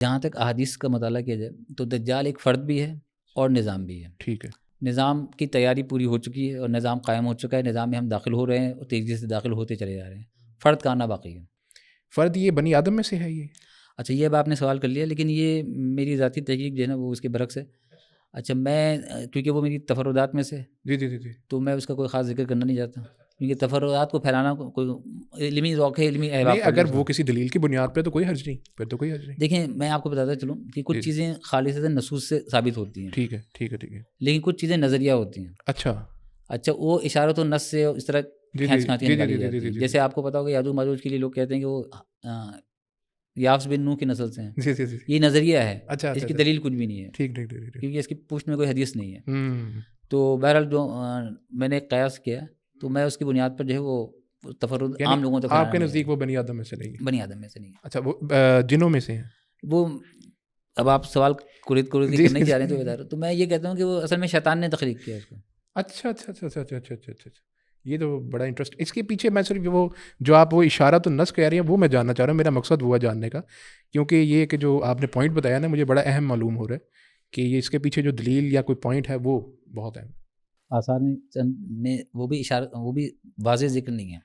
جہاں تک احادیث کا مطالعہ کیا جائے تو دجال ایک فرد بھی ہے اور نظام بھی ہے. ٹھیک ہے. نظام کی تیاری پوری ہو چکی ہے اور نظام قائم ہو چکا ہے. نظام میں ہم داخل ہو رہے ہیں اور تیزی سے داخل ہوتے چلے جا رہے ہیں. فرد کا آنا باقی ہے. فرد یہ بنی آدم میں سے ہے یہ؟ اچھا یہ اب آپ نے سوال کر لیا، لیکن یہ میری ذاتی تحقیق جو ہے نا وہ اس کے برعکس ہے. اچھا میں کیونکہ وہ میری تفردات میں سے جی جی جی جی تو میں اس کا کوئی خاص ذکر کرنا نہیں چاہتا، کیونکہ تفردات کو پھیلانا کوئی علمی ذوق ہے، علمی احباب نہیں، کا بھی اگر وہ کسی دلیل کی بنیاد پہ تو کوئی حرج نہیں، پھر تو کوئی حرج نہیں. دیکھیں میں آپ کو بتاتا چلوں کہ کچھ چیزیں خالصتاً نصوص سے ثابت ہوتی ہیں. ٹھیک ہے ٹھیک ہے ٹھیک ہے. لیکن کچھ چیزیں نظریہ ہوتی ہیں. اچھا وہ اشارت و نص سے اس طرح کھینچ کے نکالی جاتی ہے. جیسے آپ کو پتا ہوگا یاجوج ماجوج کے لیے لوگ کہتے ہیں کہ وہ یافس بن نوح کی نسل سے ہیں. یہ نظریہ ہے، اس کی دلیل کچھ بھی نہیں ہے، کیونکہ اس کی پشت میں کوئی حدیث نہیں ہے. تو بہرحال جو میں نے قیاس کیا تو میں اس کی بنیاد پر جو ہے وہ تفرد عام لوگوں تک آپ کے نزدیک وہ بنی آدم میں سے نہیں ہے؟ بنی آدم میں سے نہیں ہے. اچھا وہ جنوں میں سے ہیں؟ وہ اب آپ سوال کرید کرنے چاہ رہے ہیں تو بتا رہا ہوں. تو میں یہ کہتا ہوں کہ وہ اصل میں شیطان نے تخلیق کیا اس کو. اچھا اچھا اچھا اچھا اچھا اچھا اچھا. یہ تو بڑا انٹرسٹ. اس کے پیچھے میں صرف وہ جو آپ وہ اشارت النص کہہ رہی ہیں وہ میں جاننا چاہ رہا ہوں. میرا مقصد وہ ہے جاننے کا، کیونکہ یہ کہ جو آپ نے پوائنٹ بتایا نا مجھے بڑا اہم معلوم ہو رہا ہے کہ یہ اس کے پیچھے جو دلیل یا کوئی پوائنٹ ہے وہ بہت اہم. آثار میں وہ بھی اشارت، وہ بھی واضح ذکر نہیں ہے.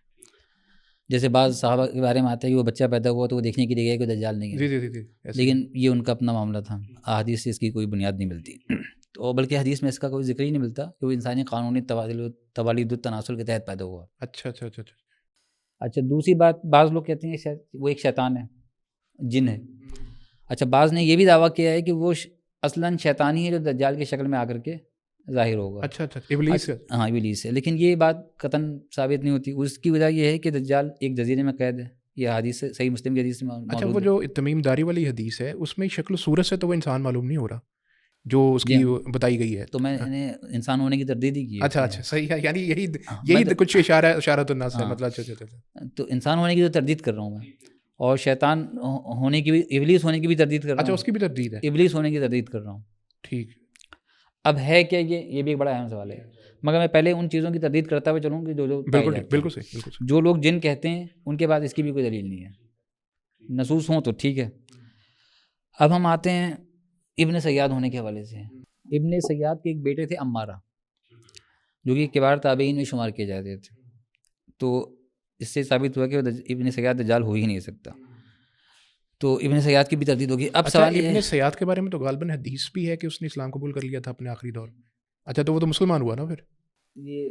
جیسے بعض صحابہ کے بارے میں آتا ہے کہ وہ بچہ پیدا ہوا تو وہ دیکھنے کے لیے گیا کہ دجال نہیں ہے. جی جی جی. لیکن یہ ان کا اپنا معاملہ تھا. احادیث سے اس کی کوئی بنیاد نہیں ملتی، تو بلکہ حدیث میں اس کا کوئی ذکر ہی نہیں ملتا کہ وہ انسانی قانونی توالید التناسل کے تحت پیدا ہوا. اچھا اچھا اچھا اچھا. اچھا دوسری بات، بعض لوگ کہتے ہیں کہ وہ ایک شیطان ہے، جن ہے. اچھا بعض نے یہ بھی دعویٰ کیا ہے کہ وہ اصلاً شیطان ہی ہے جو دجال کی شکل میں آ کر کے ظاہر ہوگا. اچھا اچھا ابلیس ہے. ہاں ابلیس ہے. لیکن یہ بات قطعاً ثابت نہیں ہوتی. اس کی وجہ یہ ہے کہ دجال ایک جزیرے میں قید ہے. یہ حدیث سے صحیح مسلم کی حدیث میں موجود ہے. اچھا وہ جو تمیم داری والی حدیث ہے اس میں شکل و صورت سے تو وہ انسان معلوم نہیں ہو رہا جو اس کی بتائی گئی ہے. تو میں نے انسان ہونے کی تردید ہی کی ہے. اچھا اچھا صحیح ہے. یعنی یہی کچھ اشارت الناس ہے مطلب. اچھا تو انسان ہونے کی تو تردید کر رہا ہوں میں، اور شیطان ہونے کی بھی، ابلیس ہونے کی بھی تردید کر رہا ہوں. اچھا اس کی بھی تردید ہے. ابلیس ہونے کی تردید کر رہا ہوں. ٹھیک. اب ہے کیا یہ بھی ایک بڑا اہم سوال ہے. مگر میں پہلے ان چیزوں کی تردید کرتا ہوا چلوں کہ جو بالکل صحیح. جو لوگ جن کہتے ہیں ان کے بعد اس کی بھی کوئی دلیل نہیں ہے. نصوص ہوں تو ٹھیک ہے. اب ہم آتے ہیں ابن سیاد ہونے کے حوالے سے. ابن سیاد کے ایک بیٹے تھے عمارہ، جو کہ کبار تابعین میں شمار کیے جاتے تھے. تو اس سے ثابت ہوا کہ ابن سیاد دجال ہو ہی نہیں سکتا. تو ابن سیاد کی بھی تردید ہوگی. اب سوال ابن سیاد کے بارے میں تو غالباً حدیث بھی ہے کہ اس نے اسلام قبول کر لیا تھا اپنے آخری دور. اچھا تو وہ تو مسلمان ہوا نا پھر. یہ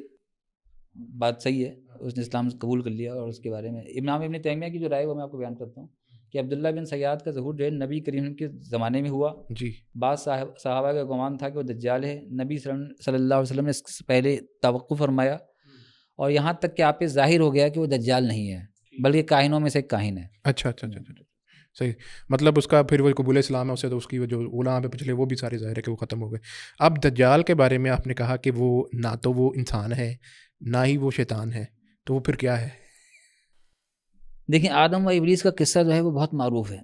بات صحیح ہے، اس نے اسلام قبول کر لیا. اور اس کے بارے میں امام ابن تیمیہ کی جو رائے وہ میں آپ کو بیان کرتا ہوں کہ عبداللہ بن سیاد کا ظہور جو ہے نبی کریم کے زمانے میں ہوا. جی. بعض صحابہ کا گمان تھا کہ وہ دجال ہے. نبی صلی اللہ علیہ وسلم نے اس سے پہلے توقف فرمایا، اور یہاں تک کہ آپ پہ ظاہر ہو گیا کہ وہ دجال نہیں ہے بلکہ کاہنوں میں سے ایک کاہن ہے. اچھا اچھا اچھا صحیح. مطلب اس کا پھر وہ قبول اسلام ہے اس سے تو اس کی جو علماء پہ پچھلے وہ بھی سارے ظاہر ہے کہ وہ ختم ہو گئے. اب دجال کے بارے میں آپ نے کہا کہ وہ نہ تو وہ انسان ہے نہ ہی وہ شیطان ہے، تو وہ پھر کیا ہے؟ دیکھیں آدم و ابلیس کا قصہ جو ہے وہ بہت معروف ہے.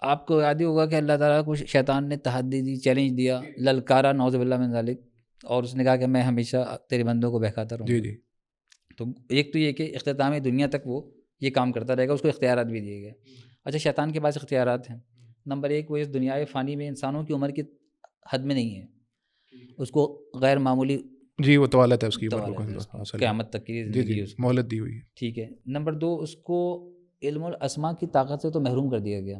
آپ کو یاد ہی ہوگا کہ اللہ تعالیٰ کو شیطان نے تحدی دی، چیلنج دیا، للکارا نعوذ باللہ من ذالک، اور اس نے کہا کہ میں ہمیشہ تیرے بندوں کو بہکاتا رہوں. جی جی. تو ایک تو یہ کہ اختتام دنیا تک وہ یہ کام کرتا رہے گا، اس کو اختیارات بھی دیے گئے. اچھا شیطان کے پاس اختیارات ہیں. نمبر ایک، وہ اس دنیا فانی میں انسانوں کی عمر کی حد میں نہیں ہے، اس کو غیر معمولی جی وہ طوالت ہے اس کی، قیامت تک کی زندگی مہلت دی ہوئی ہے. ٹھیک ہے. نمبر دو، اس کو علم الاسماء کی طاقت سے تو محروم کر دیا گیا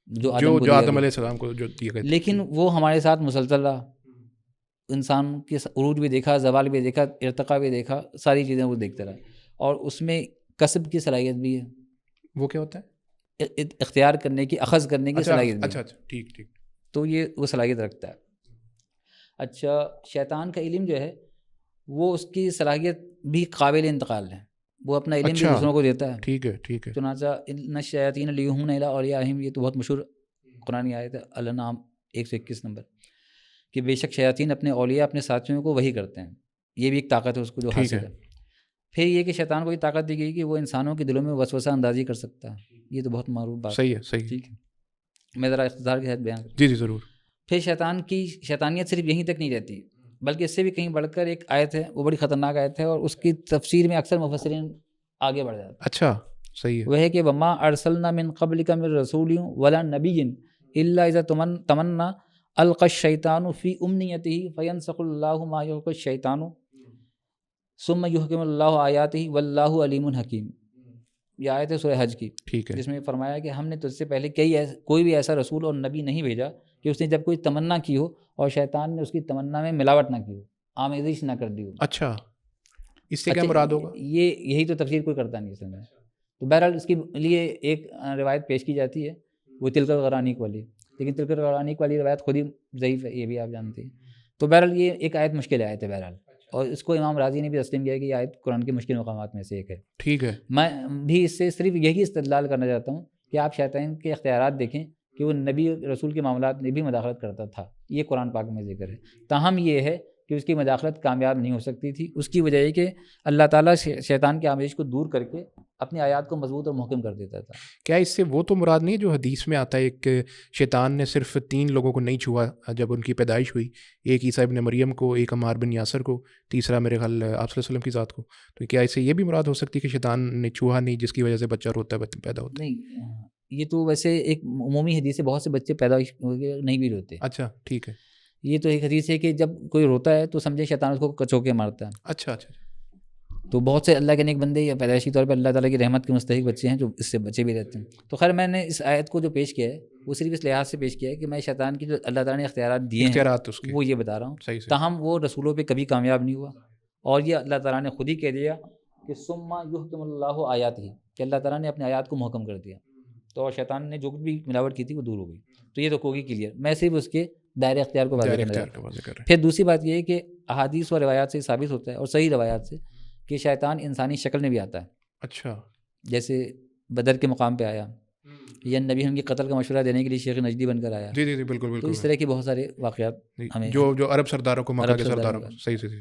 جو آدم علیہ السلام کو جو دیا گیا، لیکن وہ ہمارے ساتھ مسلسل رہا. انسان کے عروج بھی دیکھا، زوال بھی دیکھا، ارتقاء بھی دیکھا، ساری چیزیں وہ دیکھتا رہا. اور اس میں کسب کی صلاحیت بھی ہے. وہ کیا ہوتا ہے؟ اختیار کرنے کی، اخذ کرنے کی صلاحیت بھی. اچھا ٹھیک ٹھیک. تو یہ وہ صلاحیت رکھتا ہے. اچھا شیطان کا علم جو ہے وہ اس کی صلاحیت بھی قابل انتقال ہے، وہ اپنا علم بھی دوسروں کو دیتا ہے. ٹھیک ہے ٹھیک ہے. چنانچہ ان الشیاطین لیوحون الی اولیاءہم، یہ تو بہت مشہور قرآنی آیت ہے، الانعام 121 نمبر، کہ بے شک شیاطین اپنے اولیاء اپنے ساتھیوں کو وہی کرتے ہیں. یہ بھی ایک طاقت ہے اس کو جو حاصل ہے. پھر یہ کہ شیطان کو یہ طاقت دی گئی کہ وہ انسانوں کے دلوں میں وسوسہ اندازی کر سکتا ہے. یہ تو بہت معروف بات. صحیح ہے. ٹھیک ہے، میں ذرا اختصار کے ساتھ بیان کروں. جی ضرور. پھر شیطان کی شیطانیت صرف یہیں تک نہیں رہتی، بلکہ اس سے بھی کہیں بڑھ کر ایک آیت ہے، وہ بڑی خطرناک آیت ہے، اور اس کی تفسیر میں اکثر مفسرین آگے بڑھ جاتے ہیں. اچھا صحیح ہے. وہ ہے کہ وما ارسلنا من قبلک من رسول ولا نبی الا اذا تمنا القى الشیطان فی امنیتہ فینسخ اللہ ما یلقی الشیطان ثم یحکم اللہ آیاتہ واللہ علیم حکیم. یہ آیت ہے سورہ حج کی، ٹھیک ہے. جس میں فرمایا کہ ہم نے تجھ سے پہلے کوئی بھی ایسا رسول اور نبی نہیں بھیجا کہ اس نے جب کوئی تمنا کی ہو اور شیطان نے اس کی تمنا میں ملاوٹ نہ کی ہو، آمیزش نہ کر دی ہو. اچھا، اس سے کیا مراد ہوگا؟ یہی تو تفسیر کوئی کرتا نہیں اصل میں. تو بہرحال اس کے لیے ایک روایت پیش کی جاتی ہے، وہ تلک الغرانیق والی، لیکن تلک الغرانیق والی روایت خود ہی ضعیف ہے، یہ بھی آپ جانتے ہیں. تو بہرحال یہ ایک آیت مشکل آیت ہے بہرحال، اور اس کو امام راضی نے بھی تسلیم کیا کہ یہ آیت قرآن کے مشکل مقامات میں سے ایک ہے. ٹھیک ہے. میں بھی اس سے صرف یہی استدلال کرنا چاہتا ہوں کہ آپ شیطان کے اختیارات دیکھیں کہ وہ نبی رسول کے معاملات میں بھی مداخلت کرتا تھا، یہ قرآن پاک میں ذکر ہے. تاہم یہ ہے کہ اس کی مداخلت کامیاب نہیں ہو سکتی تھی. اس کی وجہ یہ کہ اللہ تعالیٰ شیطان کی آمیزش کو دور کر کے اپنی آیات کو مضبوط اور محکم کر دیتا تھا. کیا اس سے وہ تو مراد نہیں جو حدیث میں آتا ہے ایک شیطان نے صرف 3 لوگوں کو نہیں چھوا جب ان کی پیدائش ہوئی، ایک عیسیٰ ابن مریم کو، ایک عمار بن یاسر کو، تیسرا میرے خیال آپ صلی اللہ علیہ وسلم کی ذات کو. تو کیا اس سے یہ بھی مراد ہو سکتی ہے کہ شیطان نے چھوا نہیں جس کی وجہ سے بچہ روتا ہے، پیدا ہوتا ہے؟ نہیں، یہ تو ویسے ایک عمومی حدیث ہے، بہت سے بچے پیدا نہیں بھی روتے. اچھا ٹھیک ہے. یہ تو ایک حدیث ہے کہ جب کوئی روتا ہے تو سمجھے شیطان اس کو کچوکے مارتا ہے. اچھا اچھا. تو بہت سے اللہ کے نیک بندے یا پیدائشی طور پہ اللہ تعالیٰ کی رحمت کے مستحق بچے ہیں جو اس سے بچے بھی رہتے ہیں. تو خیر میں نے اس آیت کو جو پیش کیا ہے وہ صرف اس لحاظ سے پیش کیا ہے کہ میں شیطان کی جو اللہ تعالیٰ نے اختیارات دیے ہیں وہ یہ بتا رہا ہوں. صحیح. تاہم وہ رسولوں پہ کبھی کامیاب نہیں ہوا، اور یہ اللہ تعالیٰ نے خود ہی کہہ دیا کہ ثم یحکم اللہ آیاتہ، کہ اللہ تعالیٰ نے اپنے آیات کو محکم کر دیا. تو شیطان نے جو بھی ملاوٹ کی تھی وہ دور ہو گئی. تو یہ تو کوئی کلیئر، میں صرف اس کے دائرۂ اختیار کو واضح کرنا چاہتا ہوں. پھر دوسری بات یہ ہے کہ احادیث و روایات سے ثابت ہوتا ہے، اور صحیح روایات سے، کہ شیطان انسانی شکل میں بھی آتا ہے. اچھا. جیسے بدر کے مقام پہ آیا، یا نبی ہم کے قتل کا مشورہ دینے کے لیے شیخ نجدی بن کر آیا. جی جی بالکل بالکل. تو اس طرح کے بہت سارے واقعات ہمیں جو عرب سرداروں کو، مکہ کے سرداروں کو. صحیح صحیح.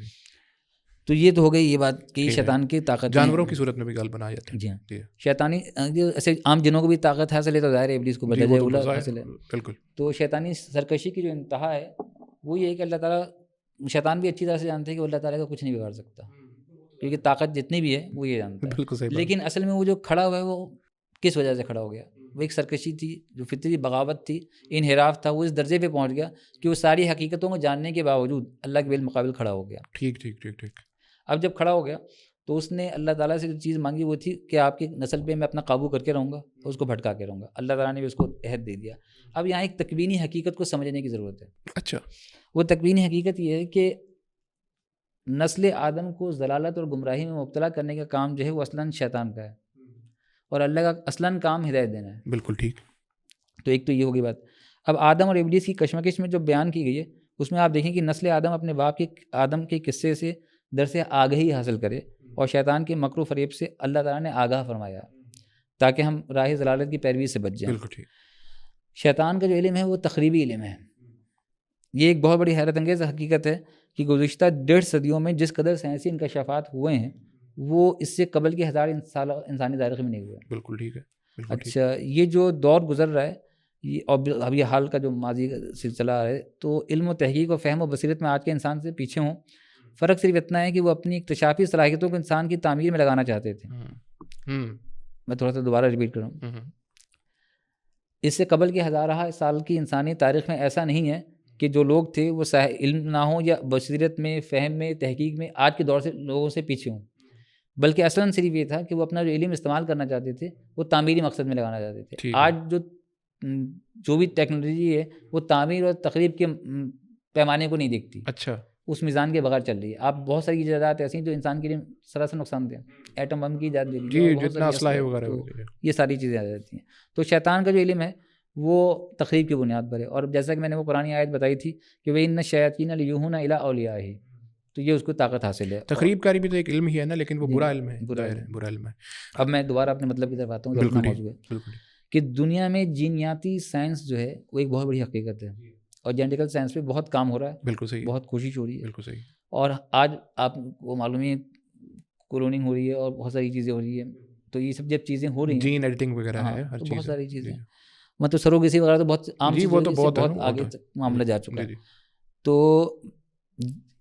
تو یہ تو ہو گئی یہ بات کہ شیطان کی طاقت جانوروں کی صورت میں بھی غالباً آ جاتا ہے. جی ہاں، شیطانی ایسے عام جنوں کو بھی طاقت حاصل ہے تو ظاہر ہے ابلیس کو بدلہ اولا حاصل ہے. بالکل. تو شیطانی سرکشی کی جو انتہا ہے وہ یہ ہے کہ اللہ تعالیٰ، شیطان بھی اچھی طرح سے جانتے ہیں کہ اللہ تعالیٰ کا کچھ نہیں بگاڑ سکتا، کیونکہ طاقت جتنی بھی ہے وہ یہ جانتا ہے. بالکل صحیح. لیکن اصل میں وہ جو کھڑا ہوا ہے وہ کس وجہ سے کھڑا ہو گیا؟ وہ ایک سرکشی تھی، جو فطری بغاوت تھی، انحراف تھا. وہ اس درجے پہ پہنچ گیا کہ وہ ساری حقیقتوں کو جاننے کے باوجود اللہ کے بالمقابل کھڑا ہو گیا. ٹھیک ٹھیک ٹھیک ٹھیک. اب جب کھڑا ہو گیا تو اس نے اللہ تعالیٰ سے جو چیز مانگی وہ تھی کہ آپ کی نسل پہ میں اپنا قابو کر کے رہوں گا اور اس کو بھٹکا کے رہوں گا. اللہ تعالیٰ نے بھی اس کو عہد دے دیا. اب یہاں ایک تکوینی حقیقت کو سمجھنے کی ضرورت ہے. اچھا. وہ تکوینی حقیقت یہ ہے کہ نسل آدم کو ضلالت اور گمراہی میں مبتلا کرنے کا کام جو ہے وہ اصلاً شیطان کا ہے، اور اللہ کا اصلاً کام ہدایت دینا ہے. بالکل ٹھیک. تو ایک تو یہ ہوگی بات. اب آدم اور ابلیس کی کشمکش میں جو بیان کی گئی ہے اس میں آپ دیکھیں کہ نسل آدم اپنے باپ کے آدم کے قصے سے درس آگہی حاصل کرے، اور شیطان کے مکر و فریب سے اللہ تعالیٰ نے آگاہ فرمایا تاکہ ہم راہ ضلالت کی پیروی سے بچ جائیں. بالکل ٹھیک. شیطان کا جو علم ہے وہ تخریبی علم ہے. یہ ایک بہت بڑی حیرت انگیز حقیقت ہے کہ گزشتہ 1.5 صدیوں میں جس قدر سائنسی انکشافات ہوئے ہیں وہ اس سے قبل کے 1000 سال انسانی تاریخ میں نہیں ہوئے. بالکل ٹھیک ہے. اچھا، یہ جو دور گزر رہا ہے یہ اب یہ حال کا جو ماضی کا سلسلہ ہے، تو علم و تحقیق و فہم و بصیرت میں آج کے انسان سے پیچھے ہوں. فرق صرف اتنا ہے کہ وہ اپنی اکتشافی صلاحیتوں کو انسان کی تعمیر میں لگانا چاہتے تھے. میں تھوڑا سا دوبارہ ریپیٹ کروں. اس سے قبل کے 1000 سال کی انسانی تاریخ میں ایسا نہیں ہے کہ جو لوگ تھے وہ علم نہ ہوں یا بصیرت میں، فہم میں، تحقیق میں آج کے دور سے لوگوں سے پیچھے ہوں، بلکہ اصلاً صرف یہ تھا کہ وہ اپنا جو علم استعمال کرنا چاہتے تھے وہ تعمیری مقصد میں لگانا چاہتے تھے. آج جو بھی ٹیکنالوجی ہے وہ تعمیر اور تخریب کے پیمانے کو نہیں دیکھتی. اچھا. اس میزان کے بغیر چل رہی ہے. آپ بہت ساری ایجادات ایسی ہیں جو انسان کے لیے سراسر نقصان دہ ہیں. ایٹم بم کی ایجاد دے لیجیے، جتنا اسلحہ وغیرہ، یہ ساری چیزیں آ جاتی ہیں. تو شیطان کا جو علم ہے وہ تخریب کی بنیاد پر ہے. اور جیسا کہ میں نے وہ قرآن آیت بتائی تھی کہ وَإِنَّ الشَّيَاطِينَ لِيُوحُونَ إِلَىٰ أَوْلِيَائِهِمْ، تو یہ اس کو طاقت حاصل ہے. تخریب کاری بھی تو ایک علم ہی ہے نا، لیکن وہ برا علم ہے. برا علم ہے. اب میں دوبارہ اپنے مطلب کی طرف آتا ہوں. بالکل کہ دنیا میں جینیاتی سائنس جو ہے وہ ایک بہت بڑی حقیقت ہے، اور جینیٹیکل سائنس پہ بہت کام ہو رہا ہے. بالکل صحیح. بہت کوشش ہو رہی ہے. بالکل صحیح. اور آج آپ کو معلوم ہے کلوننگ ہو رہی ہے اور بہت ساری چیزیں ہو رہی ہیں. تو یہ سب جب چیزیں ہو رہی ہیں، جین ایڈیٹنگ وغیرہ ہے، ہر چیز، بہت ساری چیزیں، مطلب سروگیسی وغیرہ تو بہت عام چیز، وہ تو بہت آگے معاملہ جا چکا ہے. تو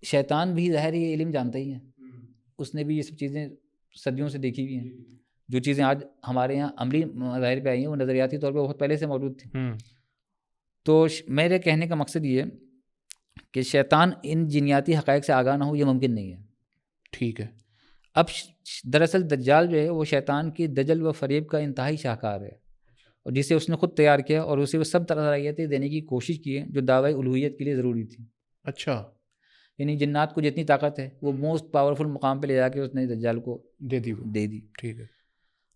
شیطان بھی ظاہر یہ علم جانتا ہی ہے، اس نے بھی یہ سب چیزیں صدیوں سے دیکھی ہوئی ہیں. جو چیزیں آج ہمارے یہاں عملی مظاہر پہ آئی ہیں وہ نظریاتی طور پہ بہت پہلے سے موجود تھیں. تو میرے کہنے کا مقصد یہ کہ شیطان ان جنیاتی حقائق سے آگاہ نہ ہو یہ ممکن نہیں ہے. ٹھیک ہے. اب دراصل دجال جو ہے وہ شیطان کی دجل و فریب کا انتہائی شاہکار ہے، اور جسے اس نے خود تیار کیا اور اسے وہ سب صلاحیتیں دینے کی کوشش کی ہے جو دعوی الوہیت کے لیے ضروری تھی. اچھا. یعنی جنات کو جتنی طاقت ہے وہ موسٹ پاورفل مقام پہ لے جا کے اس نے دجال کو دے دی. ٹھیک ہے.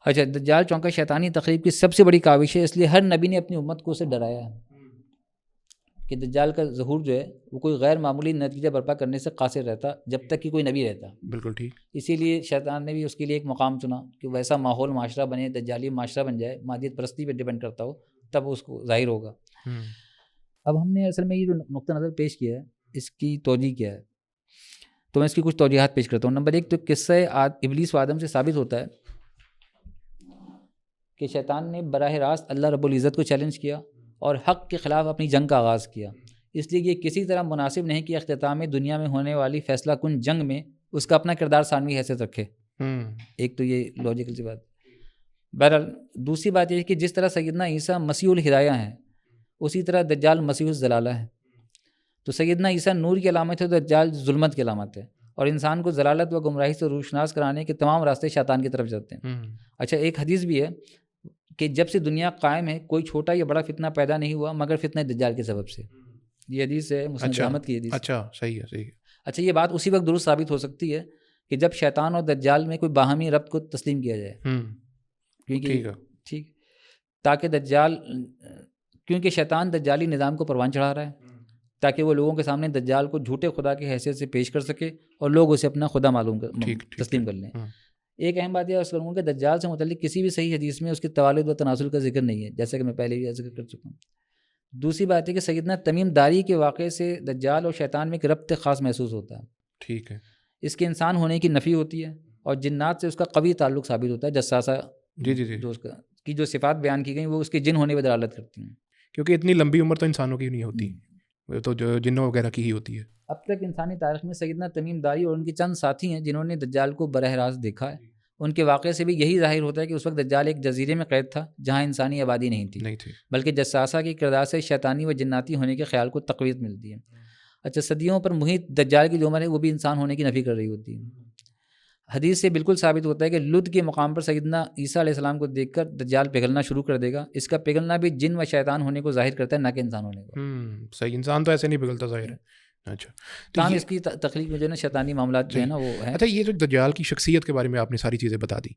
اچھا، دجال چونکہ شیطانی تقریب کی سب سے بڑی کاوش ہے، اس لیے ہر نبی نے اپنی امت کو اسے ڈرایا ہے کہ دجال کا ظہور جو ہے وہ کوئی غیر معمولی نتیجہ برپا کرنے سے قاصر رہتا جب تک کہ کوئی نبی رہتا. بالکل ٹھیک. اسی لیے شیطان نے بھی اس کے لیے ایک مقام چنا کہ ویسا ماحول معاشرہ بنے، دجالی معاشرہ بن جائے، مادیت پرستی پہ ڈپینڈ کرتا ہو، تب اس کو ظاہر ہوگا. اب ہم نے اصل میں یہ جو نقطہ نظر پیش کیا ہے اس کی توجیہ کیا ہے، تو میں اس کی کچھ توجیحات پیش کرتا ہوں. نمبر 1 تو قصہ ابلیس و آدم سے ثابت ہوتا ہے کہ شیطان نے براہ راست اللہ رب العزت کو چیلنج کیا اور حق کے خلاف اپنی جنگ کا آغاز کیا. اس لیے یہ کسی طرح مناسب نہیں کہ اختتام دنیا میں ہونے والی فیصلہ کن جنگ میں اس کا اپنا کردار ثانوی حیثیت رکھے. ایک تو یہ لاجیکل سی بات. بہرحال دوسری بات یہ ہے کہ جس طرح سیدنا عیسیٰ مسیح الہدایہ ہیں اسی طرح دجال مسیح الضلالہ ہے. تو سیدنا عیسیٰ نور کی علامت ہے تو دجال ظلمت کی علامت ہے، اور انسان کو ضلالت و گمراہی سے روشناس کرانے کے تمام راستے شیطان کی طرف جاتے ہیں. اچھا، ایک حدیث بھی ہے کہ جب سے دنیا قائم ہے کوئی چھوٹا یا بڑا فتنہ پیدا نہیں ہوا مگر فتنہ دجال کے سبب سے. یہ حدیث ہے مسند احمد کی حدیث. اچھا، صحیح ہے. اچھا، یہ بات اسی وقت درست ثابت ہو سکتی ہے کہ جب شیطان اور دجال میں کوئی باہمی ربط کو تسلیم کیا جائے. ٹھیک، تاکہ کیونکہ شیطان دجالی نظام کو پروان چڑھا رہا ہے تاکہ وہ لوگوں کے سامنے دجال کو جھوٹے خدا کی حیثیت سے پیش کر سکے اور لوگ اسے اپنا خدا تسلیم کر لیں. ایک اہم بات یہ عرض کروں گا کہ دجال سے متعلق کسی بھی صحیح حدیث میں اس کے توالد و تناسل کا ذکر نہیں ہے، جیسا کہ میں پہلے بھی ذکر کر چکا ہوں. دوسری بات ہے کہ سیدنا تمیم داری کے واقعے سے دجال اور شیطان میں ایک ربط خاص محسوس ہوتا ہے. ٹھیک ہے. اس کے انسان ہونے کی نفی ہوتی ہے اور جنات سے اس کا قوی تعلق ثابت ہوتا ہے. جساسہ جو اس کی جو صفات بیان کی گئیں وہ اس کے جن ہونے پہ دلالت کرتی ہیں، کیونکہ اتنی لمبی عمر تو انسانوں کی نہیں ہوتی، تو جو جنوں وغیرہ کی ہی ہوتی ہے. اب تک انسانی تاریخ میں سیدنا تمیم داری اور ان کے چند ساتھی ہیں جنہوں نے دجال کو براہ راست دیکھا ہے. ان کے واقعے سے بھی یہی ظاہر ہوتا ہے کہ اس وقت دجال ایک جزیرے میں قید تھا جہاں انسانی آبادی نہیں تھی بلکہ جساسہ کے کردار سے شیطانی و جناتی ہونے کے خیال کو تقویت ملتی ہے. اچھا، صدیوں پر محیط دجال کی جو عمر ہے وہ بھی انسان ہونے کی نفی کر رہی ہوتی ہے. حدیث سے بالکل ثابت ہوتا ہے کہ لد کے مقام پر سیدنا عیسیٰ علیہ السلام کو دیکھ کر دجال پگھلنا شروع کر دے گا. اس کا پگھلنا بھی جن و شیطان ہونے کو ظاہر کرتا ہے نہ کہ انسان ہونے کو. صحیح، انسان تو ایسے نہیں پگھلتا ظاہر ہے. اچھا، تو اس کی تخلیق میں جو ہے نا شیطانی معاملات جو ہے نا وہ ہے. اچھا، یہ جو دجال کی شخصیت کے بارے میں آپ نے ساری چیزیں بتا دی،